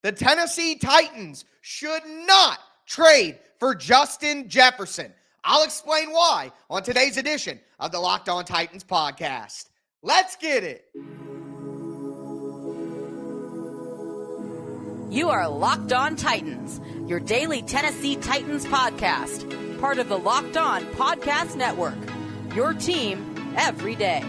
The Tennessee Titans should not trade for Justin Jefferson. I'll explain why on today's edition of the Locked On Titans podcast. Let's get it. You are Locked On Titans, your daily Tennessee Titans podcast, part of the Locked On Podcast Network, your team every day.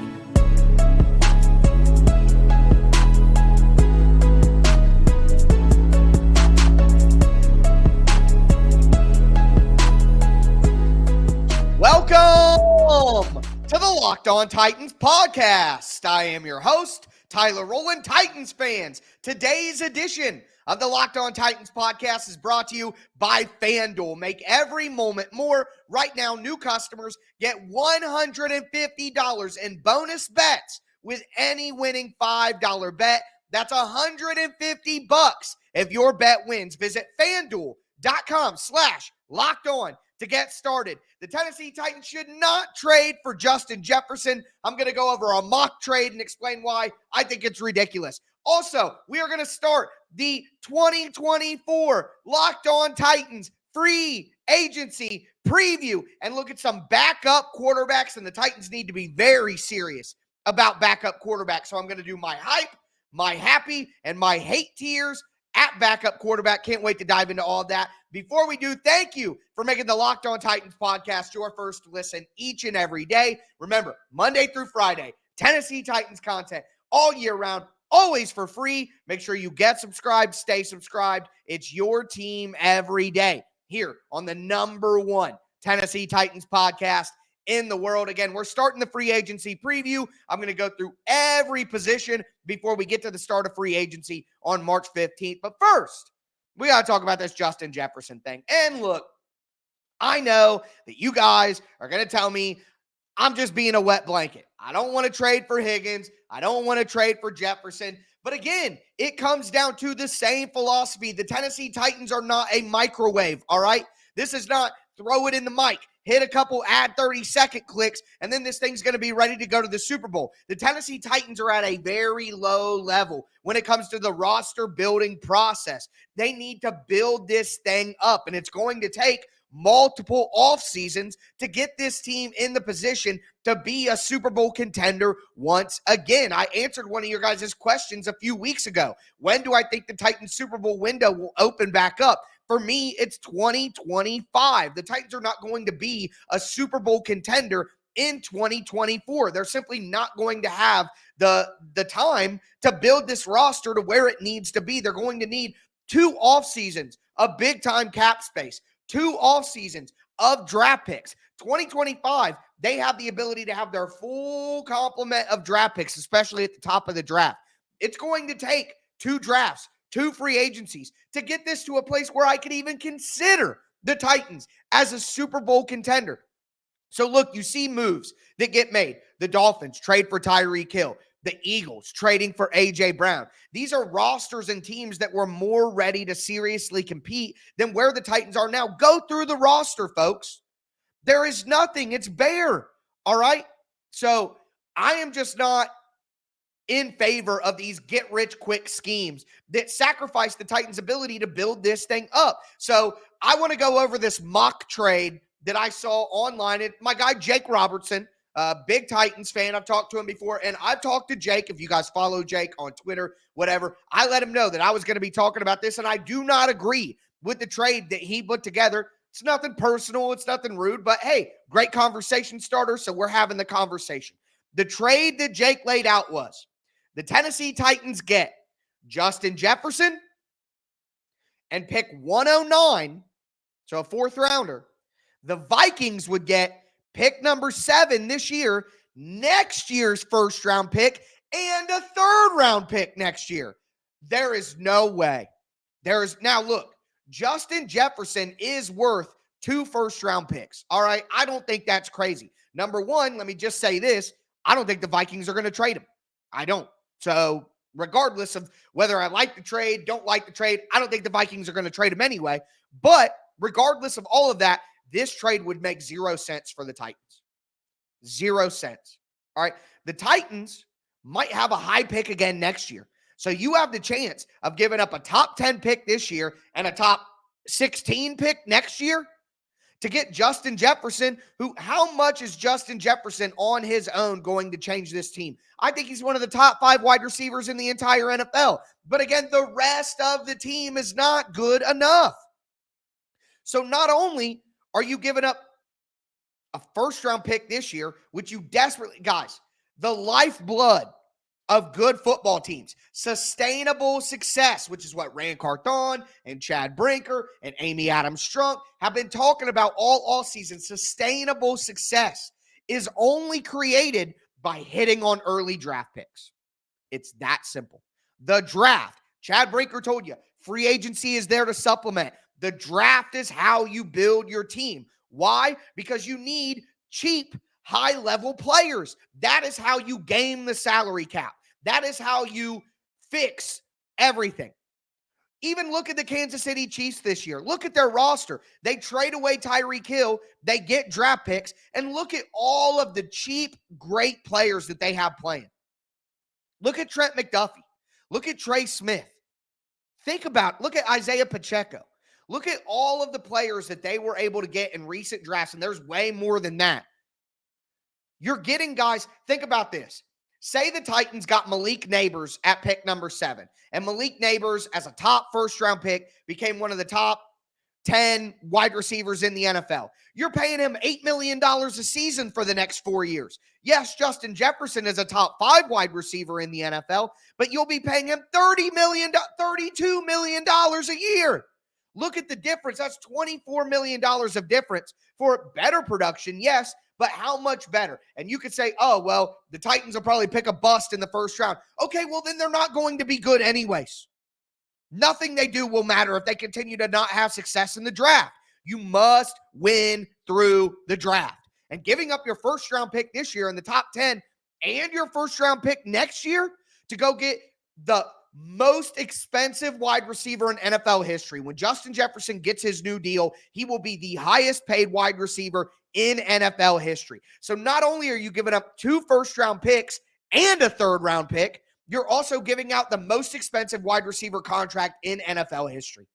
Welcome to the Locked On Titans podcast. I am your host, Tyler Rowland. Titans fans, today's edition of the Locked On Titans podcast is brought to you by FanDuel. Make every moment more. Right now, new customers get $150 in bonus bets with any winning $5 bet. That's $150 if your bet wins. Visit FanDuel.com/LockedOn to get started. The Tennessee Titans should not trade for Justin Jefferson. I'm going to go over a mock trade and explain why I think it's ridiculous. Also, we are going to start the 2024 Locked On Titans free agency preview and look at some backup quarterbacks, and the Titans need to be very serious about backup quarterbacks. So I'm going to do my hype, my happy, and my hate tiers at backup quarterback. Can't wait to dive into all of that. Before we do, thank you for making the Locked On Titans podcast your first listen each and every day. Remember, Monday through Friday, Tennessee Titans content all year round, always for free. Make sure you get subscribed, stay subscribed. It's your team every day here on the number one Tennessee Titans podcast in the world. Again, we're starting the free agency preview. I'm going to go through every position before we get to the start of free agency on March 15th. But first, we got to talk about this Justin Jefferson thing. And look, I know that you guys are going to tell me I'm just being a wet blanket. I don't want to trade for Higgins. I don't want to trade for Jefferson. But again, it comes down to the same philosophy. The Tennessee Titans are not a microwave, all right? This is not throw it in the mic, hit a couple add 30-second clicks, and then this thing's going to be ready to go to the Super Bowl. The Tennessee Titans are at a very low level when it comes to the roster building process. They need to build this thing up, and it's going to take multiple off seasons to get this team in the position to be a Super Bowl contender once again. I answered one of your guys' questions a few weeks ago. When do I think the Titans Super Bowl window will open back up? For me, it's 2025. The Titans are not going to be a Super Bowl contender in 2024. They're simply not going to have the time to build this roster to where it needs to be. They're going to need 2 off seasons of big-time cap space, 2 off seasons of draft picks. 2025, they have the ability to have their full complement of draft picks, especially at the top of the draft. It's going to take 2 drafts, 2 free agencies to get this to a place where I could even consider the Titans as a Super Bowl contender. So look, you see moves that get made. The Dolphins trade for Tyreek Hill. The Eagles trading for A.J. Brown. These are rosters and teams that were more ready to seriously compete than where the Titans are now. Go through the roster, folks. There is nothing. It's bare. All right? So I am just not in favor of these get-rich-quick schemes that sacrifice the Titans' ability to build this thing up. So I want to go over this mock trade that I saw online. My guy, Jake Robertson, big Titans fan. I've talked to him before, and I've talked to Jake. If you guys follow Jake on Twitter, whatever, I let him know that I was going to be talking about this, and I do not agree with the trade that he put together. It's nothing personal. It's nothing rude, but hey, great conversation starter, so we're having the conversation. The trade that Jake laid out was the Tennessee Titans get Justin Jefferson and pick 109, so a 4th rounder. The Vikings would get pick number 7 this year, next year's 1st round pick, and a 3rd round pick next year. There is no way. Now look, Justin Jefferson is worth 2 1st round picks. All right. I don't think that's crazy. Number one, let me just say this. I don't think the Vikings are going to trade him. I don't. So regardless of whether I like the trade, don't like the trade, I don't think the Vikings are going to trade him anyway. But regardless of all of that, this trade would make 0 sense for the Titans. 0 cents. All right. The Titans might have a high pick again next year. So you have the chance of giving up a top 10 pick this year and a top 16 pick next year to get Justin Jefferson, who, how much is Justin Jefferson on his own going to change this team? I think he's one of the top 5 wide receivers in the entire NFL. But again, the rest of the team is not good enough. So not only are you giving up a first-round pick this year, which you desperately, guys, the lifeblood of good football teams, sustainable success, which is what Rand Carthon and Chad Brinker and Amy Adams-Strunk have been talking about all season. Sustainable success is only created by hitting on early draft picks. It's that simple. The draft, Chad Brinker told you, free agency is there to supplement. The draft is how you build your team. Why? Because you need cheap, high-level players. That is how you game the salary cap. That is how you fix everything. Even look at the Kansas City Chiefs this year. Look at their roster. They trade away Tyreek Hill. They get draft picks. And look at all of the cheap, great players that they have playing. Look at Trent McDuffie. Look at Trey Smith. Look at Isaiah Pacheco. Look at all of the players that they were able to get in recent drafts, and there's way more than that. You're getting guys, think about this. Say the Titans got Malik Neighbors at pick number 7, and Malik Neighbors, as a top first-round pick, became one of the top 10 wide receivers in the NFL. You're paying him $8 million a season for the next 4 years. Yes, Justin Jefferson is a top 5 wide receiver in the NFL, but you'll be paying him $32 million a year. Look at the difference. That's $24 million of difference for better production, yes, but how much better? And you could say, oh, well, the Titans will probably pick a bust in the first round. Okay, well, then they're not going to be good anyways. Nothing they do will matter if they continue to not have success in the draft. You must win through the draft. And giving up your first-round pick this year in the top 10 and your first-round pick next year to go get the most expensive wide receiver in NFL history. When Justin Jefferson gets his new deal, he will be the highest paid wide receiver in NFL history. So not only are you giving up 2 first-round picks and a 3rd-round pick, you're also giving out the most expensive wide receiver contract in NFL history.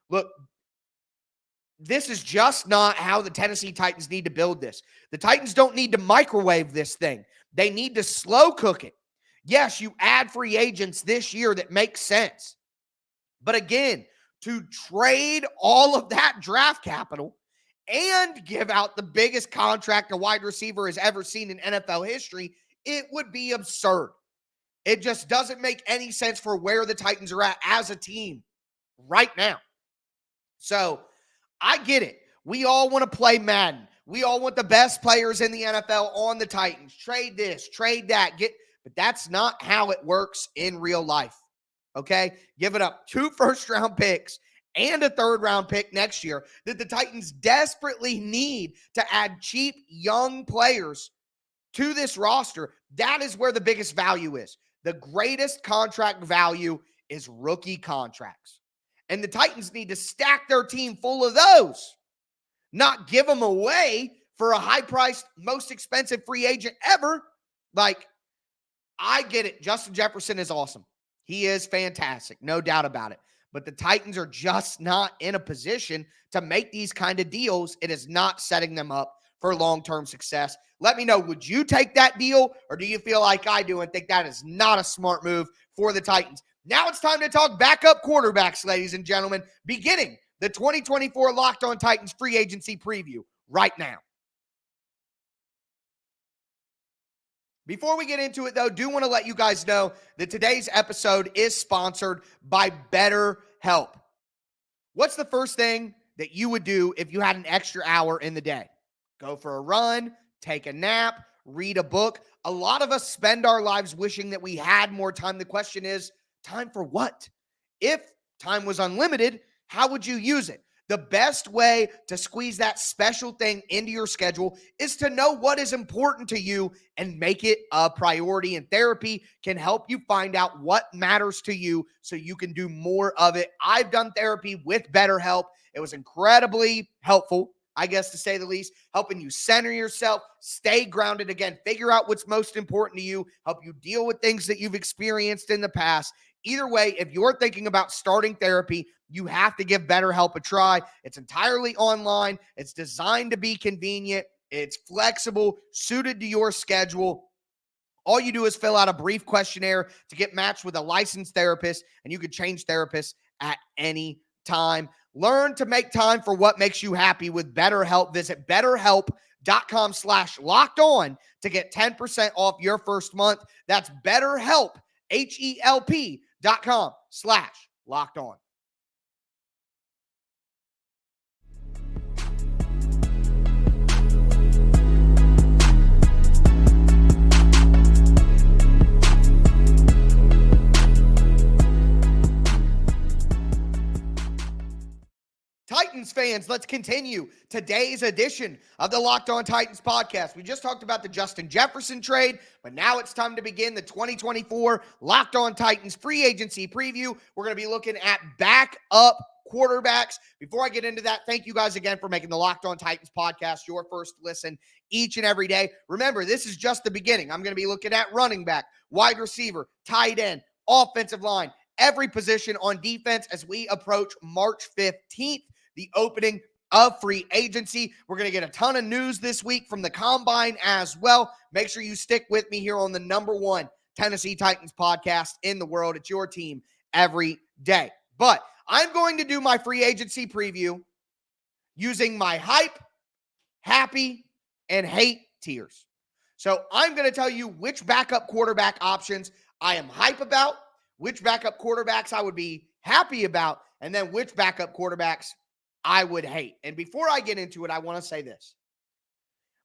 Look, this is just not how the Tennessee Titans need to build this. The Titans don't need to microwave this thing. They need to slow cook it. Yes, you add free agents this year that makes sense. But again, to trade all of that draft capital and give out the biggest contract a wide receiver has ever seen in NFL history, it would be absurd. It just doesn't make any sense for where the Titans are at as a team right now. So I get it. We all want to play Madden. We all want the best players in the NFL on the Titans. Trade this, trade that, but that's not how it works in real life, okay? Giving up 2 first-round picks and a 3rd-round pick next year that the Titans desperately need to add cheap, young players to this roster, that is where the biggest value is. The greatest contract value is rookie contracts. And the Titans need to stack their team full of those, not give them away for a high-priced, most expensive free agent ever. Like, I get it. Justin Jefferson is awesome. He is fantastic. No doubt about it. But the Titans are just not in a position to make these kind of deals. It is not setting them up for long-term success. Let me know, would you take that deal, or do you feel like I do and think that is not a smart move for the Titans? Now it's time to talk backup quarterbacks, ladies and gentlemen, beginning the 2024 Locked On Titans free agency preview right now. Before we get into it, though, do want to let you guys know that today's episode is sponsored by BetterHelp. What's the first thing that you would do if you had an extra hour in the day? Go for a run, take a nap, read a book. A lot of us spend our lives wishing that we had more time. The question is, time for what? If time was unlimited, how would you use it? The best way to squeeze that special thing into your schedule is to know what is important to you and make it a priority. And therapy can help you find out what matters to you so you can do more of it. I've done therapy with BetterHelp. It was incredibly helpful, I guess to say the least, helping you center yourself, stay grounded again, figure out what's most important to you, help you deal with things that you've experienced in the past. Either way, if you're thinking about starting therapy, you have to give BetterHelp a try. It's entirely online. It's designed to be convenient. It's flexible, suited to your schedule. All you do is fill out a brief questionnaire to get matched with a licensed therapist, and you can change therapists at any time. Learn to make time for what makes you happy with BetterHelp. Visit BetterHelp.com/lockedon to get 10% off your first month. That's BetterHelp, HELP.com/lockedon. Titans fans, let's continue today's edition of the Locked On Titans podcast. We just talked about the Justin Jefferson trade, but now it's time to begin the 2024 Locked On Titans free agency preview. We're going to be looking at backup quarterbacks. Before I get into that, thank you guys again for making the Locked On Titans podcast your first listen each and every day. Remember, this is just the beginning. I'm going to be looking at running back, wide receiver, tight end, offensive line, every position on defense as we approach March 15th. The opening of free agency. We're going to get a ton of news this week from the Combine as well. Make sure you stick with me here on the #1 Tennessee Titans podcast in the world. It's your team every day. But I'm going to do my free agency preview using my hype, happy, and hate tiers. So I'm going to tell you which backup quarterback options I am hype about, which backup quarterbacks I would be happy about, and then which backup quarterbacks I would hate. And before I get into it, I want to say this.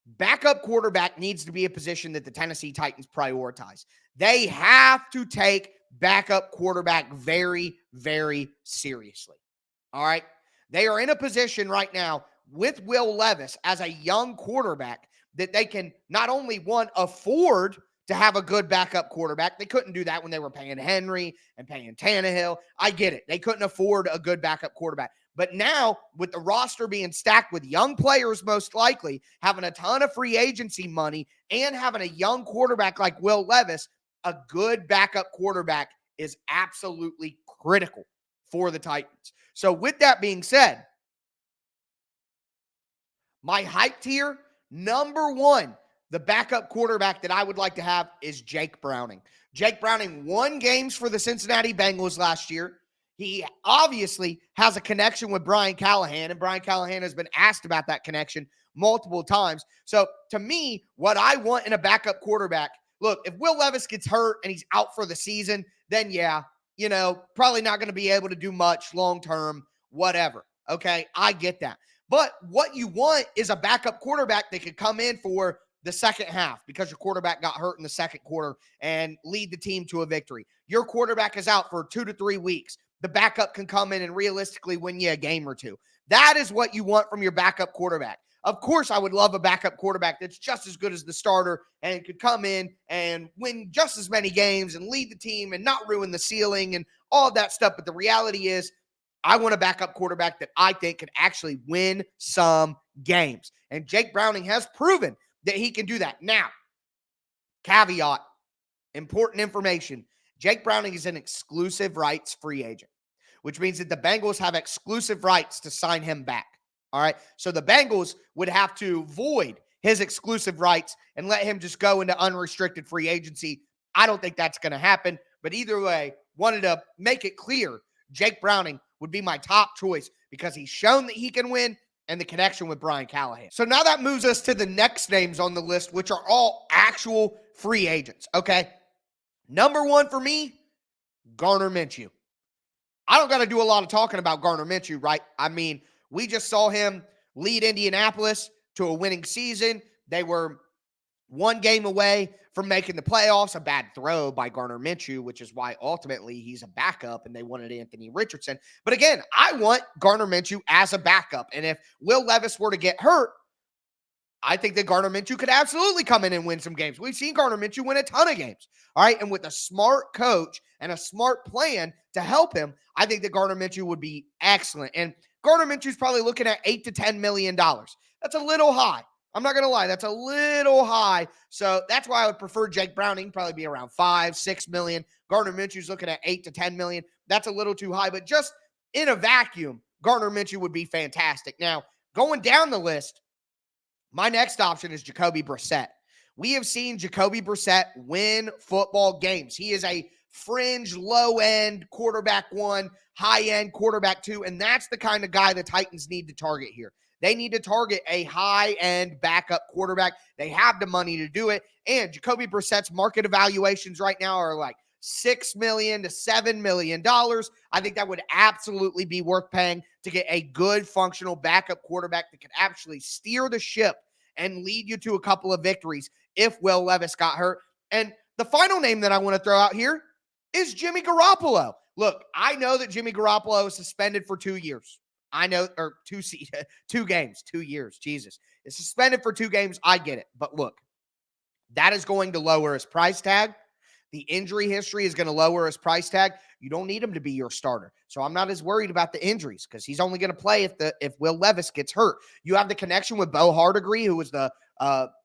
Backup quarterback needs to be a position that the Tennessee Titans prioritize. They have to take backup quarterback very, very seriously. All right? They are in a position right now with Will Levis as a young quarterback that they can not only, one, afford to have a good backup quarterback. They couldn't do that when they were paying Henry and paying Tannehill. I get it. They couldn't afford a good backup quarterback. But now, with the roster being stacked with young players, most likely, having a ton of free agency money, and having a young quarterback like Will Levis, a good backup quarterback is absolutely critical for the Titans. So with that being said, my hype tier, #1, the backup quarterback that I would like to have is Jake Browning. Jake Browning won games for the Cincinnati Bengals last year. He obviously has a connection with Brian Callahan, and Brian Callahan has been asked about that connection multiple times. So to me, what I want in a backup quarterback, look, if Will Levis gets hurt and he's out for the season, then yeah, probably not going to be able to do much long-term, whatever. Okay, I get that. But what you want is a backup quarterback that could come in for the second half because your quarterback got hurt in the second quarter and lead the team to a victory. Your quarterback is out for 2 to 3 weeks. The backup can come in and realistically win you a game or two. That is what you want from your backup quarterback. Of course, I would love a backup quarterback that's just as good as the starter and could come in and win just as many games and lead the team and not ruin the ceiling and all of that stuff. But the reality is, I want a backup quarterback that I think can actually win some games. And Jake Browning has proven that he can do that. Now, caveat, important information. Jake Browning is an exclusive rights free agent, which means that the Bengals have exclusive rights to sign him back. All right. So the Bengals would have to void his exclusive rights and let him just go into unrestricted free agency. I don't think that's going to happen. But either way, wanted to make it clear Jake Browning would be my top choice because he's shown that he can win and the connection with Brian Callahan. So now that moves us to the next names on the list, which are all actual free agents. Okay. #1 for me, Gardner Minshew. I don't got to do a lot of talking about Gardner Minshew, right? I mean, we just saw him lead Indianapolis to a winning season. They were one game away from making the playoffs. A bad throw by Gardner Minshew, which is why ultimately he's a backup and they wanted Anthony Richardson. But again, I want Gardner Minshew as a backup. And if Will Levis were to get hurt, I think that Gardner Minshew could absolutely come in and win some games. We've seen Gardner Minshew win a ton of games. All right. And with a smart coach and a smart plan to help him, I think that Gardner Minshew would be excellent. And Gardner Minshew's probably looking at $8 to $10 million. That's a little high. I'm not going to lie. That's a little high. So that's why I would prefer Jake Browning, probably be around 5-6 million. Gardner Minshew's looking at 8 to 10 million. That's a little too high, but just in a vacuum, Gardner Minshew would be fantastic. Now, going down the list, my next option is Jacoby Brisset. We have seen Jacoby Brisset win football games. He is a fringe, low-end quarterback 1, high-end quarterback 2, and that's the kind of guy the Titans need to target here. They need to target a high-end backup quarterback. They have the money to do it, and Jacoby Brissett's market evaluations right now are like $6 million to $7 million. I think that would absolutely be worth paying to get a good, functional backup quarterback that could actually steer the ship and lead you to a couple of victories if Will Levis got hurt. And the final name that I want to throw out here is Jimmy Garoppolo. Look, I know that Jimmy Garoppolo is suspended for 2 years. I know, or 2 games, 2 years, Jesus. It's suspended for 2 games. I get it. But look, that is going to lower his price tag. The injury history is going to lower his price tag. You don't need him to be your starter. So I'm not as worried about the injuries because he's only going to play if Will Levis gets hurt. You have the connection with Bo Hardegree, who was the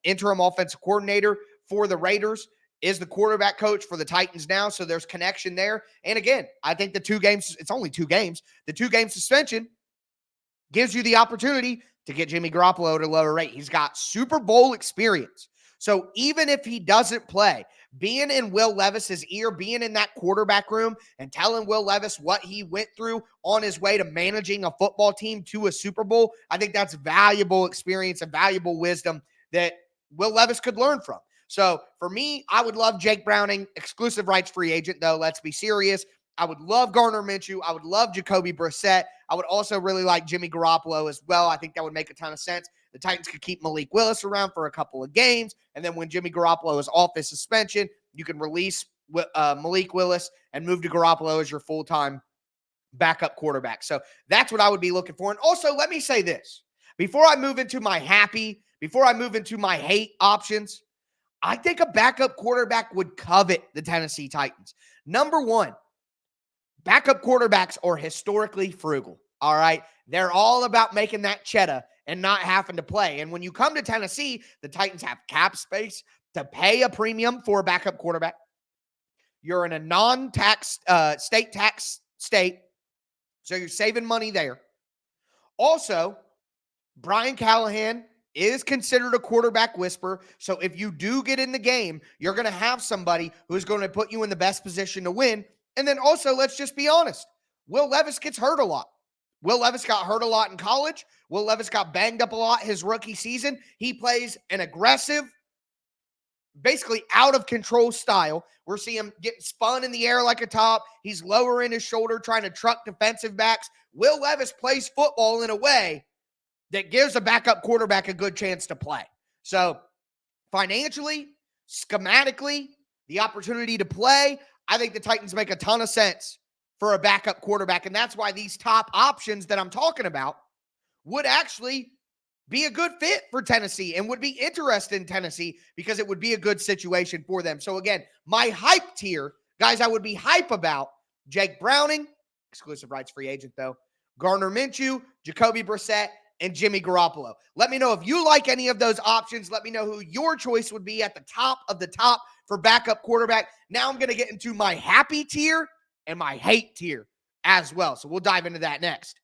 interim offensive coordinator for the Raiders, is the quarterback coach for the Titans now. So there's connection there. And again, I think the 2 games, it's only 2 games. The 2-game suspension gives you the opportunity to get Jimmy Garoppolo at a lower rate. He's got Super Bowl experience. So even if he doesn't play, being in Will Levis's ear, being in that quarterback room and telling Will Levis what he went through on his way to managing a football team to a Super Bowl, I think that's valuable experience and valuable wisdom that Will Levis could learn from. So for me, I would love Jake Browning, exclusive rights free agent, though. Let's be serious. I would love Gardner Minshew. I would love Jacoby Brisset. I would also really like Jimmy Garoppolo as well. I think that would make a ton of sense. The Titans could keep Malik Willis around for a couple of games, and then when Jimmy Garoppolo is off his suspension, you can release Malik Willis and move to Garoppolo as your full-time backup quarterback. So that's what I would be looking for. And also, let me say this. Before I move into my hate options, I think a backup quarterback would covet the Tennessee Titans. Number one, backup quarterbacks are historically frugal, all right? They're all about making that cheddar and not having to play. And when you come to Tennessee, the Titans have cap space to pay a premium for a backup quarterback. You're in a non-tax state tax state, so you're saving money there. Also, Brian Callahan is considered a quarterback whisperer. So if you do get in the game, you're going to have somebody who's going to put you in the best position to win. And then also, let's just be honest, Will Levis gets hurt a lot. Will Levis got hurt a lot in college. Will Levis got banged up a lot his rookie season. He plays an aggressive, basically out of control style. We're seeing him getting spun in the air like a top. He's lowering his shoulder, trying to truck defensive backs. Will Levis plays football in a way that gives a backup quarterback a good chance to play. So financially, schematically, the opportunity to play, I think the Titans make a ton of sense for a backup quarterback. And that's why these top options that I'm talking about would actually be a good fit for Tennessee and would be interested in Tennessee because it would be a good situation for them. So again, my hype tier, guys, I would be hype about Jake Browning, exclusive rights free agent though, Gardner Minshew, Jacoby Brisset, and Jimmy Garoppolo. Let me know if you like any of those options. Let me know who your choice would be at the top of the top for backup quarterback. Now I'm going to get into my happy tier and my hate tier as well. So we'll dive into that next.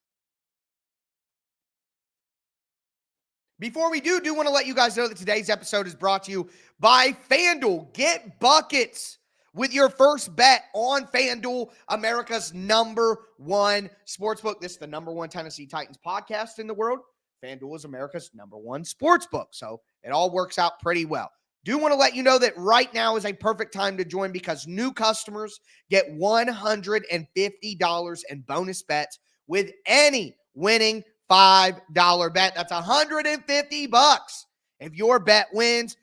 Before we do want to let you guys know that today's episode is brought to you by FanDuel. Get buckets with your first bet on FanDuel, America's #1 sportsbook. This is the #1 Tennessee Titans podcast in the world. FanDuel is America's #1 sportsbook. So it all works out pretty well. Do want to let you know that right now is a perfect time to join because new customers get $150 in bonus bets with any winning $5 bet. That's $150. If your bet wins,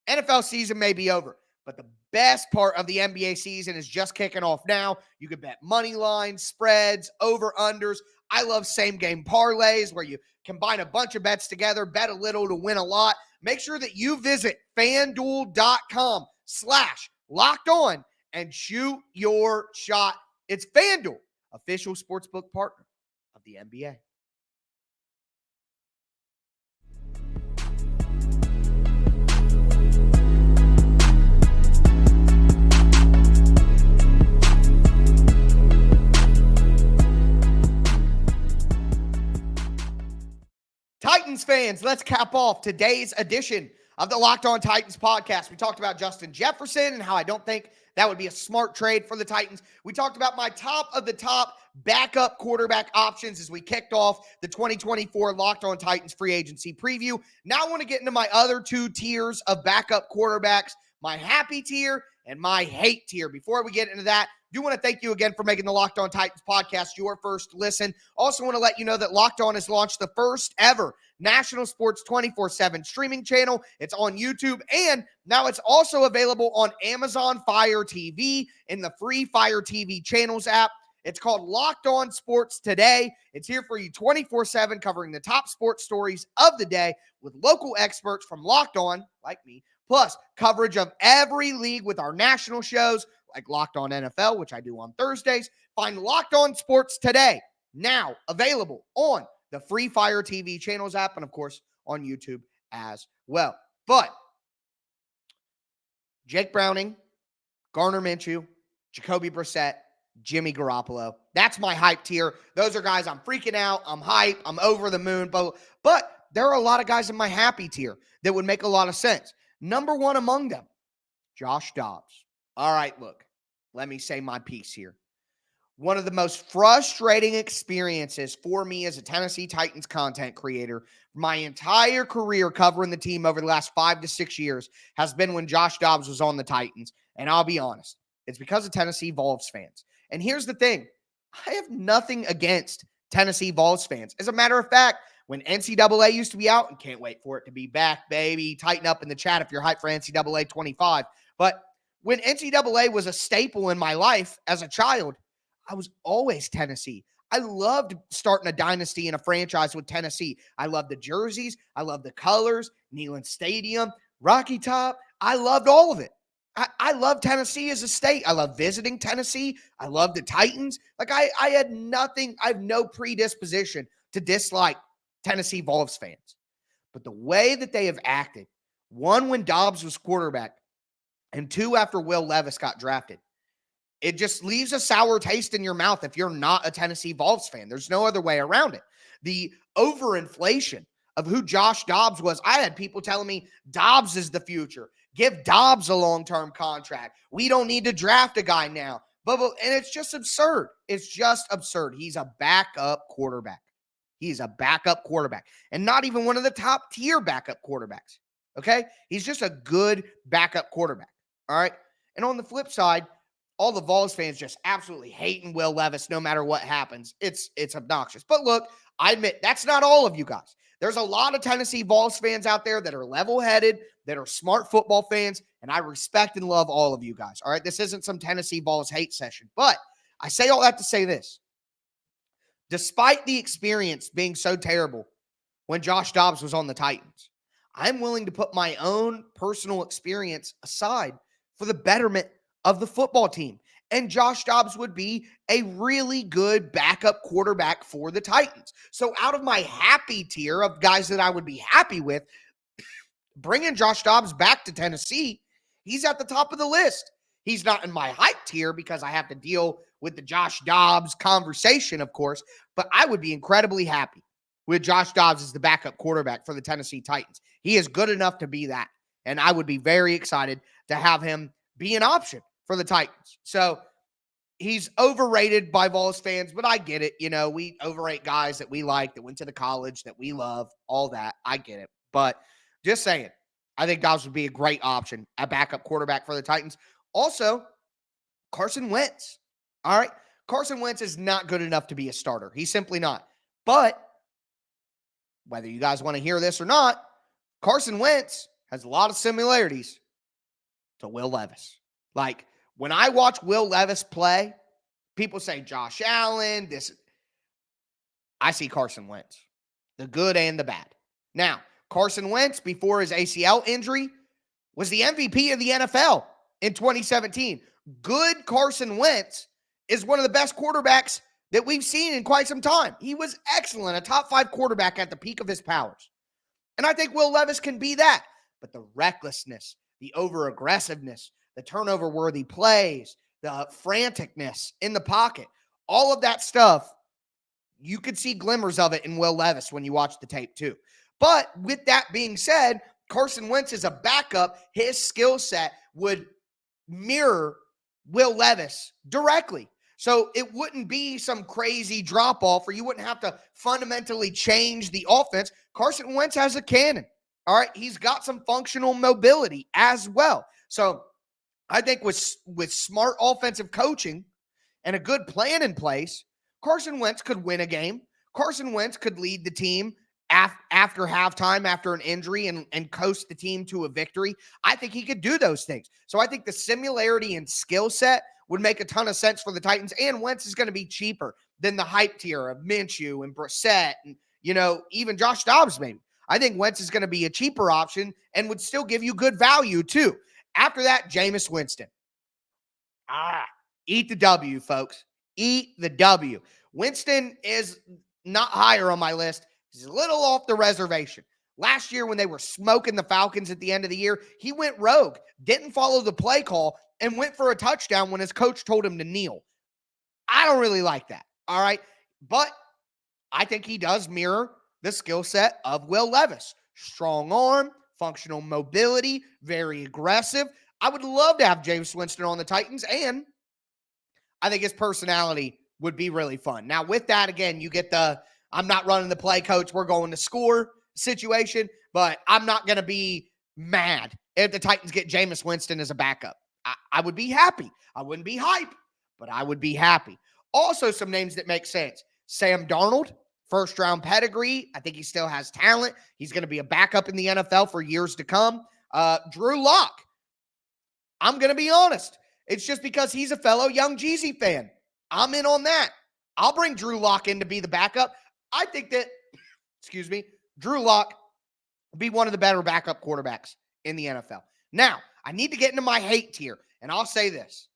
NFL season may be over, but the best part of the NBA season is just kicking off now. You can bet money lines, spreads, over-unders. I love same-game parlays where you combine a bunch of bets together, bet a little to win a lot. Make sure that you visit FanDuel.com/lockedon and shoot your shot. It's FanDuel, official sportsbook partner of the NBA. Titans fans, let's cap off today's edition of the Locked On Titans podcast. We talked about Justin Jefferson and how I don't think that would be a smart trade for the Titans. We talked about my top of the top backup quarterback options as we kicked off the 2024 Locked On Titans free agency preview. Now I want to get into my other two tiers of backup quarterbacks, my happy tier and my hate tier. Before we get into that, I do want to thank you again for making the Locked On Titans podcast your first listen. Also want to let you know that Locked On has launched the first ever national sports 24/7 streaming channel. It's on YouTube, and now it's also available on Amazon Fire TV in the free Fire TV channels app. It's called Locked On Sports Today. It's here for you 24/7, covering the top sports stories of the day with local experts from Locked On, like me, plus coverage of every league with our national shows like Locked On NFL, which I do on Thursdays. Find Locked On Sports Today, now available on the free Fire TV channels app and, of course, on YouTube as well. But Jake Browning, Gardner Minshew, Jacoby Brisset, Jimmy Garoppolo. That's my hype tier. Those are guys I'm freaking out. I'm hype. I'm over the moon. But there are a lot of guys in my happy tier that would make a lot of sense. Number one among them, Josh Dobbs. All right, look, let me say my piece here. One of the most frustrating experiences for me as a Tennessee Titans content creator, my entire career covering the team over the last 5 to 6 years, has been when Josh Dobbs was on the Titans. And I'll be honest, it's because of Tennessee Vols fans. And here's the thing. I have nothing against Tennessee Vols fans. As a matter of fact, when NCAA used to be out, and can't wait for it to be back, baby. Tighten up in the chat if you're hyped for NCAA 25. But when NCAA was a staple in my life as a child, I was always Tennessee. I loved starting a dynasty in a franchise with Tennessee. I loved the jerseys. I loved the colors, Neyland Stadium, Rocky Top. I loved all of it. I love Tennessee as a state. I love visiting Tennessee. I love the Titans. Like I had nothing. I have no predisposition to dislike Tennessee Vols fans. But the way that they have acted, one, when Dobbs was quarterback, and two, after Will Levis got drafted, it just leaves a sour taste in your mouth if you're not a Tennessee Vols fan. There's no other way around it. The overinflation of who Josh Dobbs was. I had people telling me Dobbs is the future. Give Dobbs a long-term contract. We don't need to draft a guy now. And it's just absurd. It's just absurd. He's a backup quarterback. He's a backup quarterback. And not even one of the top-tier backup quarterbacks. Okay? He's just a good backup quarterback. All right? And on the flip side, all the Vols fans just absolutely hating Will Levis no matter what happens. It's obnoxious. But look, I admit, that's not all of you guys. There's a lot of Tennessee Vols fans out there that are level-headed, that are smart football fans, and I respect and love all of you guys. All right? This isn't some Tennessee Vols hate session. But I say all that to say this. Despite the experience being so terrible when Josh Dobbs was on the Titans, I'm willing to put my own personal experience aside for the betterment of the football team. And Josh Dobbs would be a really good backup quarterback for the Titans. So out of my happy tier of guys that I would be happy with, bringing Josh Dobbs back to Tennessee, he's at the top of the list. He's not in my hype tier because I have to deal with the Josh Dobbs conversation, of course, but I would be incredibly happy with Josh Dobbs as the backup quarterback for the Tennessee Titans. He is good enough to be that, and I would be very excited to have him be an option for the Titans. So he's overrated by Vols fans, but I get it. You know, we overrate guys that we like, that went to the college, that we love, all that. I get it. But just saying, I think Dobbs would be a great option at backup quarterback for the Titans. Also, Carson Wentz. All right. Carson Wentz is not good enough to be a starter. He's simply not. But whether you guys want to hear this or not, Carson Wentz has a lot of similarities to Will Levis. Like, when I watch Will Levis play, people say Josh Allen, I see Carson Wentz, the good and the bad. Now, Carson Wentz, before his ACL injury, was the MVP of the NFL in 2017. Good Carson Wentz is one of the best quarterbacks that we've seen in quite some time. He was excellent, a top 5 quarterback at the peak of his powers. And I think Will Levis can be that. But the recklessness, the over-aggressiveness, the turnover-worthy plays, the franticness in the pocket, all of that stuff, you could see glimmers of it in Will Levis when you watch the tape too. But with that being said, Carson Wentz is a backup. His skill set would mirror Will Levis directly. So it wouldn't be some crazy drop-off, or you wouldn't have to fundamentally change the offense. Carson Wentz has a cannon. All right. He's got some functional mobility as well. So I think with smart offensive coaching and a good plan in place, Carson Wentz could win a game. Carson Wentz could lead the team after halftime, after an injury, and coast the team to a victory. I think he could do those things. So I think the similarity and skill set would make a ton of sense for the Titans, and Wentz is going to be cheaper than the hype tier of Minshew and Brisset and, even Josh Dobbs maybe. I think Wentz is going to be a cheaper option and would still give you good value too. After that, Jameis Winston. Eat the W, folks. Eat the W. Winston is not higher on my list. He's a little off the reservation. Last year when they were smoking the Falcons at the end of the year, he went rogue, didn't follow the play call, and went for a touchdown when his coach told him to kneel. I don't really like that, all right? But I think he does mirror the skill set of Will Levis. Strong arm, functional mobility, very aggressive. I would love to have Jameis Winston on the Titans, and I think his personality would be really fun. Now, with that, again, you get the I'm not running the play, coach, we're going to score situation, but I'm not going to be mad if the Titans get Jameis Winston as a backup. I would be happy. I wouldn't be hype, but I would be happy. Also, some names that make sense. Sam Darnold, first-round pedigree. I think he still has talent. He's going to be a backup in the NFL for years to come. Drew Lock. I'm going to be honest. It's just because he's a fellow Young Jeezy fan. I'm in on that. I'll bring Drew Lock in to be the backup. I think that, Drew Lock will be one of the better backup quarterbacks in the NFL. Now, I need to get into my hate tier, and I'll say this.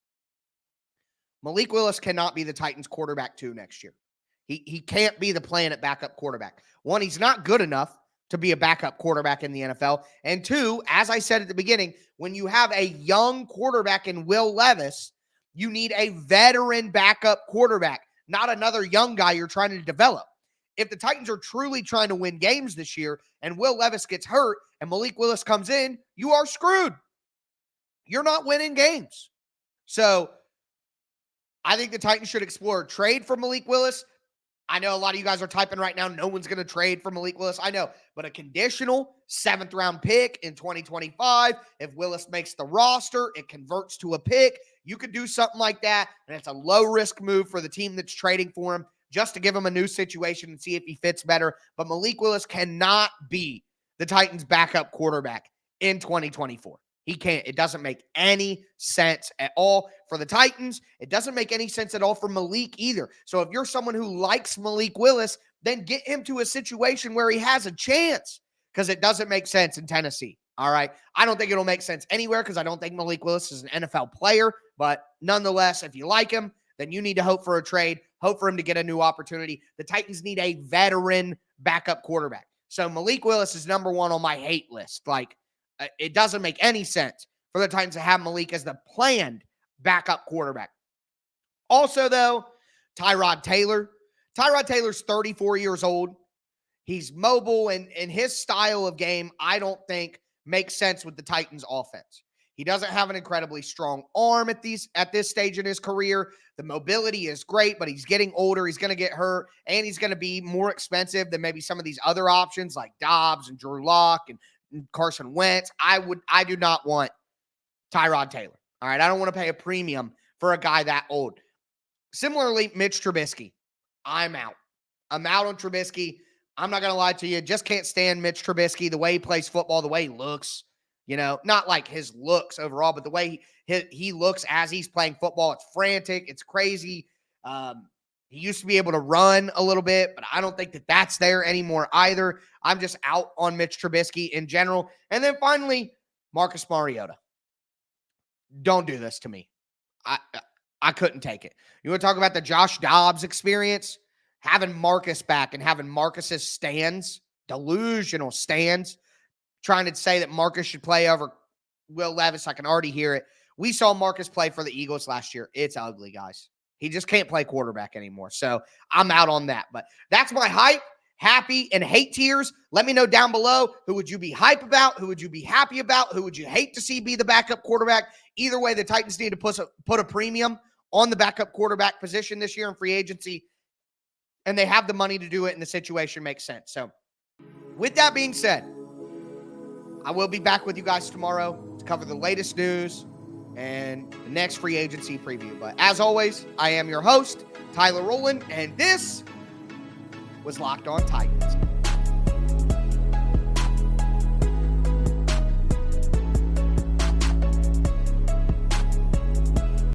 Malik Willis cannot be the Titans quarterback 2 next year. He can't be the plan at backup quarterback. 1, he's not good enough to be a backup quarterback in the NFL. And 2, as I said at the beginning, when you have a young quarterback in Will Levis, you need a veteran backup quarterback, not another young guy you're trying to develop. If the Titans are truly trying to win games this year and Will Levis gets hurt and Malik Willis comes in, you are screwed. You're not winning games. So I think the Titans should explore a trade for Malik Willis. I know a lot of you guys are typing right now, no one's going to trade for Malik Willis. I know, but a conditional 7th-round pick in 2025, if Willis makes the roster, it converts to a pick. You could do something like that, and it's a low-risk move for the team that's trading for him just to give him a new situation and see if he fits better. But Malik Willis cannot be the Titans' backup quarterback in 2024. He can't. It doesn't make any sense at all for the Titans. It doesn't make any sense at all for Malik either. So if you're someone who likes Malik Willis, then get him to a situation where he has a chance, because it doesn't make sense in Tennessee. All right. I don't think it'll make sense anywhere because I don't think Malik Willis is an NFL player. But nonetheless, if you like him, then you need to hope for a trade, hope for him to get a new opportunity. The Titans need a veteran backup quarterback. So Malik Willis is number 1 on my hate list. It doesn't make any sense for the Titans to have Malik as the planned backup quarterback. Also, though, Tyrod Taylor. Tyrod Taylor's 34 years old. He's mobile, and his style of game, I don't think, makes sense with the Titans' offense. He doesn't have an incredibly strong arm at this stage in his career. The mobility is great, but he's getting older. He's going to get hurt, and he's going to be more expensive than maybe some of these other options like Dobbs and Drew Lock and Carson Wentz. I do not want Tyrod Taylor. All right. I don't want to pay a premium for a guy that old. Similarly, Mitch Trubisky. I'm out. I'm out on Trubisky. I'm not going to lie to you. Just can't stand Mitch Trubisky, the way he plays football, the way he looks, not like his looks overall, but the way he looks as he's playing football. It's frantic. It's crazy. He used to be able to run a little bit, but I don't think that that's there anymore either. I'm just out on Mitch Trubisky in general. And then finally, Marcus Mariota. Don't do this to me. I couldn't take it. You want to talk about the Josh Dobbs experience? Having Marcus back and having Marcus's stands, delusional stands, trying to say that Marcus should play over Will Levis. I can already hear it. We saw Marcus play for the Eagles last year. It's ugly, guys. He just can't play quarterback anymore. So I'm out on that. But that's my hype. happy and hate tiers. Let me know down below. Who would you be hype about? Who would you be happy about? Who would you hate to see be the backup quarterback? Either way, the Titans need to put a premium on the backup quarterback position this year in free agency, and they have the money to do it, and the situation makes sense. So with that being said, I will be back with you guys tomorrow to cover the latest news and the next free agency preview. But as always, I am your host, Tyler Rowland, and this was Locked On Titans.